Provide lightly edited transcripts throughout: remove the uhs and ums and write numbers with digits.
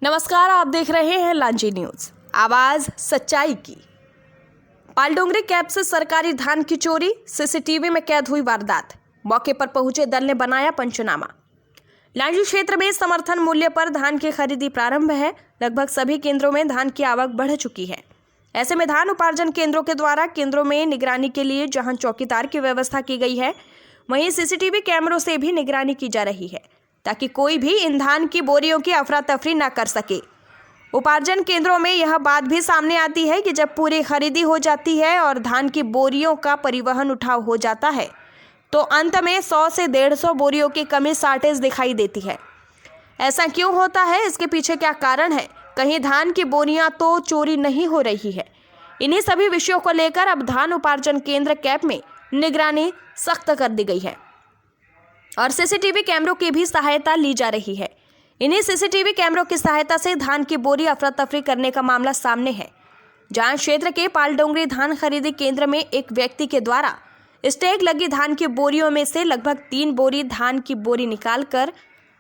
नमस्कार, आप देख रहे हैं लांजी न्यूज, आवाज सच्चाई की। पालडोंगरी कैंप से सरकारी धान की चोरी, सीसीटीवी में कैद हुई वारदात। मौके पर पहुंचे दल ने बनाया पंचनामा। लांजी क्षेत्र में समर्थन मूल्य पर धान की खरीदी प्रारंभ है। लगभग सभी केंद्रों में धान की आवक बढ़ चुकी है। ऐसे में धान उपार्जन केंद्रों के द्वारा केंद्रों में निगरानी के लिए जहां चौकीदार की व्यवस्था की गई है, वहीं सीसीटीवी कैमरों से भी निगरानी की जा रही है ताकि कोई भी इन धान की बोरियों की अफरा तफरी न कर सके। उपार्जन केंद्रों में यह बात भी सामने आती है कि जब पूरी खरीदी हो जाती है और धान की बोरियों का परिवहन उठाव हो जाता है तो अंत में 100 से 150 बोरियों की कमी शार्टेज दिखाई देती है। ऐसा क्यों होता है, इसके पीछे क्या कारण है? कहीं धान की बोरियां तो चोरी नहीं हो रही है? इन्हीं सभी विषयों को लेकर अब धान उपार्जन केंद्र कैंप में निगरानी सख्त कर दी गई है और सीसीटीवी कैमरों की भी सहायता ली जा रही है। इन्हीं सीसीटीवी कैमरों की सहायता से धान की बोरी अफरा तफरी करने का मामला सामने है, जहां क्षेत्र के पालडोंगरी धान खरीदी केंद्र में एक व्यक्ति के द्वारा स्टैग लगी धान की बोरियों में से लगभग 3 बोरी धान की बोरी निकालकर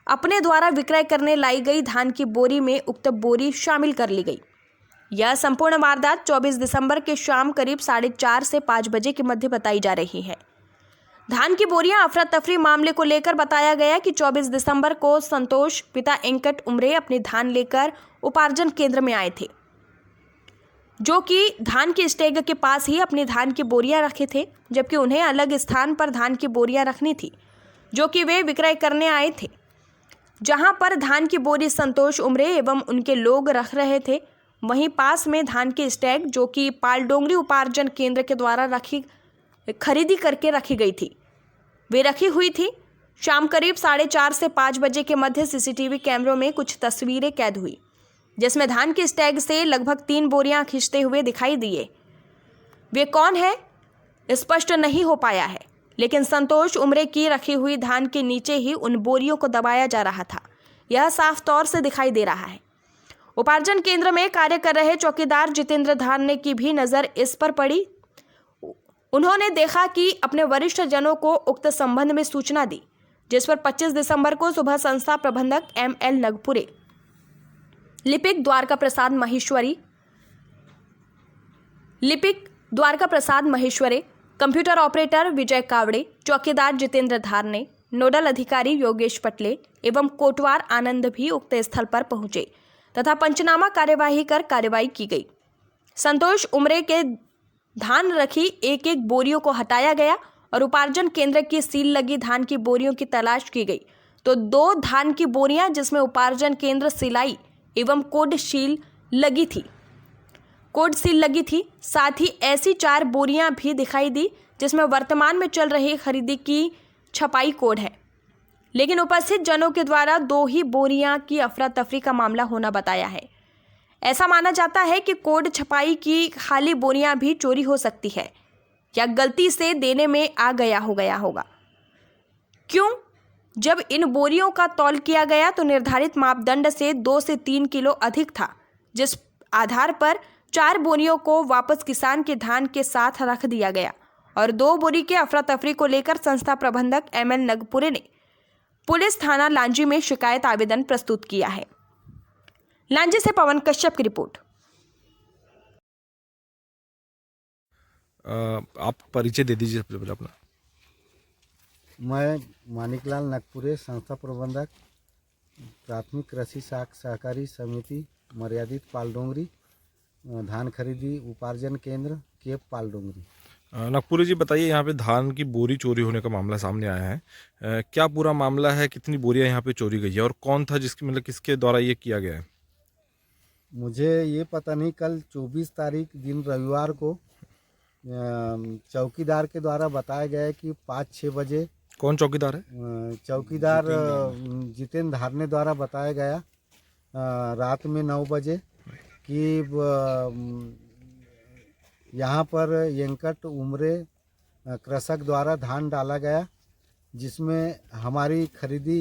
अपने द्वारा विक्रय करने लाई गई धान की बोरी में उक्त बोरी शामिल कर ली गई। यह संपूर्ण वारदात 24 दिसंबर के शाम करीब 4:30 से 5 बजे के मध्य बताई जा रही है। धान की बोरियां अफरा तफरी मामले को लेकर बताया गया कि 24 दिसंबर को संतोष पिता एंकट उमरे अपने धान लेकर उपार्जन केंद्र में आए थे, जो कि धान की स्टेग के पास ही अपनी धान की बोरियां रखे थे, जबकि उन्हें अलग स्थान पर धान की बोरियां रखनी थी जो कि वे विक्रय करने आए थे। जहां पर धान की बोरी संतोष उमरे एवं उनके लोग रख रहे थे, वहीं पास में धान की स्टैग जो कि पालडोंगरी उपार्जन केंद्र के द्वारा खरीदी करके रखी गई थी, वे रखी हुई थी। शाम करीब 4:30 से 5 बजे के मध्य सीसीटीवी कैमरों में कुछ तस्वीरें कैद हुई, जिसमें धान की स्टैग से लगभग 3 बोरियां खींचते हुए दिखाई दिए। वे कौन है स्पष्ट नहीं हो पाया है, लेकिन संतोष उमरे की रखी हुई धान के नीचे ही उन बोरियों को दबाया जा रहा था, यह साफ तौर से दिखाई दे रहा है। उपार्जन केंद्र में कार्य कर रहे चौकीदार जितेंद्र धारने की भी नजर इस पर पड़ी। उन्होंने देखा कि अपने वरिष्ठ जनों को उक्त संबंध में सूचना दी, जिस पर 25 दिसंबर को सुबह संस्था प्रबंधक ML नगपुरे, लिपिक द्वारका प्रसाद महेश्वरे, कंप्यूटर ऑपरेटर विजय कावड़े, चौकीदार जितेंद्र धारने, नोडल अधिकारी योगेश पटले एवं कोटवार आनंद भी उक्त स्थल पर पहुंचे तथा पंचनामा कार्यवाही कर कार्रवाई की गई। संतोष उमरे के धान रखी एक एक बोरियों को हटाया गया और उपार्जन केंद्र की सील लगी धान की बोरियों की तलाश की गई तो 2 धान की बोरियां जिसमें उपार्जन केंद्र सिलाई एवं कोड सील लगी थी, साथ ही ऐसी 4 बोरियां भी दिखाई दी जिसमें वर्तमान में चल रही खरीदी की छपाई कोड है, लेकिन उपस्थित जनों के द्वारा 2 ही बोरियां की अफरा तफरी का मामला होना बताया है। ऐसा माना जाता है कि कोड छपाई की खाली बोरियां भी चोरी हो सकती है या गलती से देने में आ गया होगा। क्यों? जब इन बोरियों का तौल किया गया तो निर्धारित मापदंड से 2 से 3 किलो अधिक था, जिस आधार पर 4 बोरियों को वापस किसान के धान के साथ रख दिया गया और 2 बोरी के अफरा तफरी को लेकर संस्था प्रबंधक ML नगपुरे ने पुलिस थाना लांजी में शिकायत आवेदन प्रस्तुत किया है। लांजी से पवन कश्यप की रिपोर्ट। आप परिचय दे दीजिए सबसे पहले अपना। मैं मानिकलाल नगपुरे, संस्था प्रबंधक, प्राथमिक कृषि सहकारी समिति मर्यादित पालडोंगरी, धान खरीदी उपार्जन केंद्र केप पालडोंगरी। नागपुरी जी, बताइए, यहाँ पे धान की बोरी चोरी होने का मामला सामने आया है। क्या पूरा मामला है? कितनी बोरियां यहाँ पे चोरी गई है और कौन था किसके द्वारा ये किया गया है? मुझे ये पता नहीं, कल 24 तारीख दिन रविवार को चौकीदार के द्वारा बताया गया है कि 5-6 बजे। कौन चौकीदार है? चौकीदार जितेंद्र धारने द्वारा बताया गया रात में 9 बजे कि यहाँ पर एंकट उमरे कृषक द्वारा धान डाला गया, जिसमें हमारी खरीदी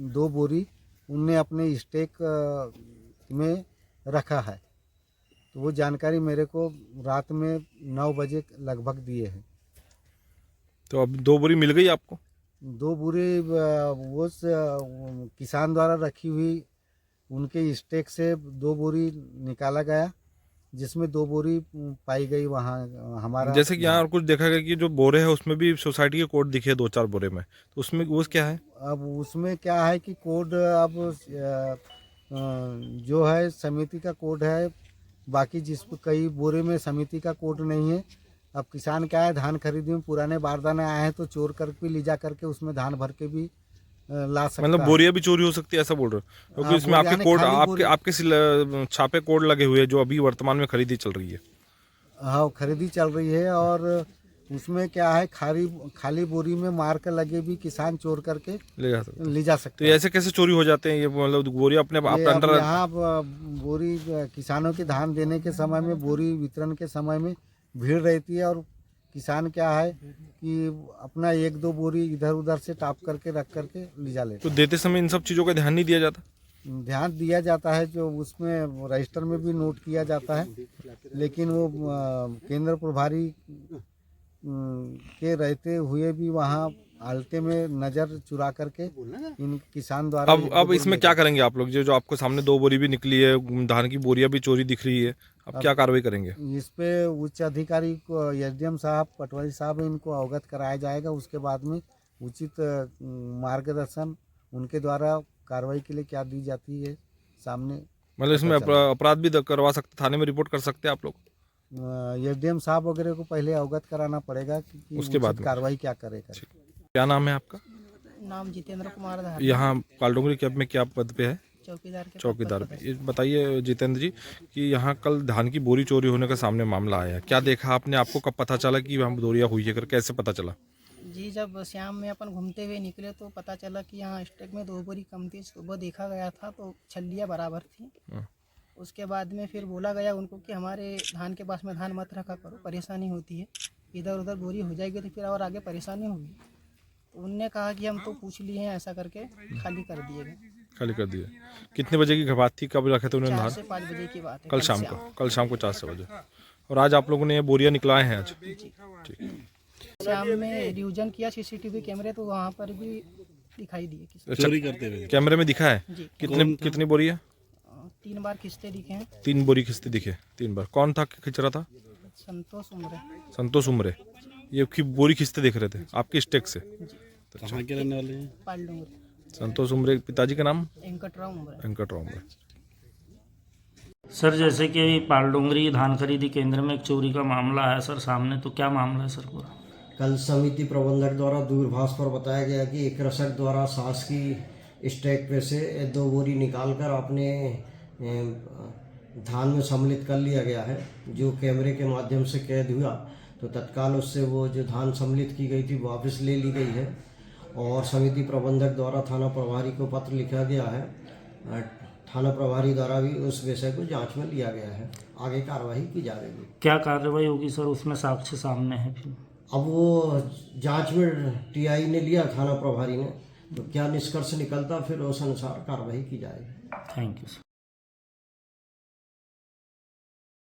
2 बोरी उनने अपने स्टेक में रखा है। तो वो जानकारी मेरे को रात में 9 बजे लगभग दिए हैं। तो अब 2 बोरी मिल गई आपको? 2 बोरी वो किसान द्वारा रखी हुई उनके स्टेक से 2 बोरी निकाला गया, जिसमें 2 बोरी पाई गई वहाँ हमारा। जैसे कि यहाँ और कुछ देखा गया कि जो बोरे है उसमें भी सोसाइटी के कोड दिखे 2-4 बोरे में, तो उसमें वो क्या है? अब उसमें क्या है कि कोड अब जो है समिति का कोड है, बाकी जिस कई बोरे में समिति का कोड नहीं है। अब किसान क्या है, धान खरीदी में पुराने बारदाने आए हैं तो चोर करके भी ले जा करके उसमें धान भर के भी ला सकता मतलब है। बोरियां भी चोरी हो सकती है ऐसा बोल रहे हो? क्योंकि हाँ, इसमें आपके बोरियां कोड खाली आपके बोरी- आपके छापे कोड लगे हुए हैं जो अभी वर्तमान में खरीदी चल रही है। हाँ, खरीदी चल रही है और उसमें क्या है, खाली बोरी में मार्क लगे भी किसान चोर करके ले जा सकते हैं। ले जा तो सकते ये हैं। ऐसे कैसे चोरी हो जाते हैं? ये मतलब बोरी अपने आप ये अब अंडर यहाँ बोरी किसानों के धान देने के समय में, बोरी वितरण के समय में भीड़ रहती है और किसान क्या है कि अपना 1-2 बोरी इधर उधर से टाप करके रख करके ले जा लेते तो देते समय इन सब चीज़ों का ध्यान नहीं दिया जाता? हैं। ध्यान दिया जाता है, जो उसमें रजिस्टर में भी नोट किया जाता है, लेकिन वो केंद्र प्रभारी के रहते हुए भी वहाँ आलते में नज़र चुरा करके इन किसान द्वारा अब इसमें क्या करेंगे आप लोग? जो आपको सामने 2 बोरी भी निकली है, धान की बोरियां भी चोरी दिख रही है, अब क्या कार्रवाई करेंगे? इस पे उच्च अधिकारी को, एसडीएम साहब, पटवारी साहब, इनको अवगत कराया जाएगा। उसके बाद में उचित मार्गदर्शन उनके द्वारा कार्रवाई के लिए क्या दी जाती है सामने। मतलब इसमें अपराध भी करवा सकते, थाने में रिपोर्ट कर सकते हैं आप लोग? एसडीएम साहब वगैरह को पहले अवगत कराना पड़ेगा कि उसके बाद उचित में। कार्रवाई क्या करेगा। क्या नाम है आपका? नाम जितेंद्र कुमार धार, यहाँ पालडोंगरी कैंप में क्या पद पे है? चौकीदार के चौकीदार पे। ये बताइए जितेंद्र जी कि यहाँ कल धान की बोरी चोरी होने का सामने मामला आया है, क्या देखा आपने? आपको कब पता चला कि वहाँ बोरियां हुई है? कैसे पता चला? जी, जब शाम में अपन घूमते हुए निकले तो पता चला कि यहाँ स्टेक में 2 बोरी कम थी। सुबह देखा गया था तो छल्लियाँ बराबर थी। हाँ। उसके बाद में फिर बोला गया उनको कि हमारे धान के पास में धान मत रखा करो, परेशानी होती है, इधर उधर बोरी हो जाएगी तो फिर और आगे परेशानी होगी। तो उनने कहा कि हम तो पूछ लिए हैं, ऐसा करके खाली कर दिए गए। खाली कर दिया। कितने बजे की बात थी? कब रखे थे उन्होंने 4 धान? से 5 बजे की बात है। कल शाम को 4 बजे। और आज आप लोगों ने ये बोरियां निकलाए हैं आज? ठीक। शाम में रिविजन किया सीसीटीवी कैमरे, तो वहाँ पर भी दिखाई दिए किसी। चोरी करते हुए कैमरे में दिखा है? जी, कितनी बोरी है? 3 बार खिंचते दिखे हैं। 3 बोरी खिंचते दिखे 3 बार। कौन था खिंच रहा था? संतोष उम्र। संतोष उमरे। ये बोरी खिंचते दिख रहे थे आपके स्टेक से? कहाँ के रहने वाले हैं? पालडोंगरी। संतोष उमरे। पिताजी का नाम? वेंकटराव उम्र। वेंकटराव उमरे। सर, जैसे कि अभी पालडोंगरी धान खरीदी केंद्र में एक चोरी का मामला है सर सामने, तो क्या मामला है सर पूरा? कल समिति प्रबंधक द्वारा दूरभाष पर बताया गया कि एक कृषक द्वारा शासकीय स्टैक पे से 2 बोरी निकालकर अपने धान में सम्मिलित कर लिया गया है, जो कैमरे के माध्यम से कैद हुआ। तो तत्काल उससे वो जो धान सम्मिलित की गई थी वापस ले ली गई है और समिति प्रबंधक द्वारा थाना प्रभारी को पत्र लिखा गया है। थाना प्रभारी द्वारा भी उस विषय को जांच में लिया गया है, आगे कार्रवाई की जा रही है। क्या कार्रवाई होगी सर? उसमें साक्ष्य सामने है फिर? अब वो जांच में टीआई ने लिया, थाना प्रभारी ने, तो क्या निष्कर्ष निकलता फिर उस अनुसार कार्रवाई की जाएगी। Thank you sir.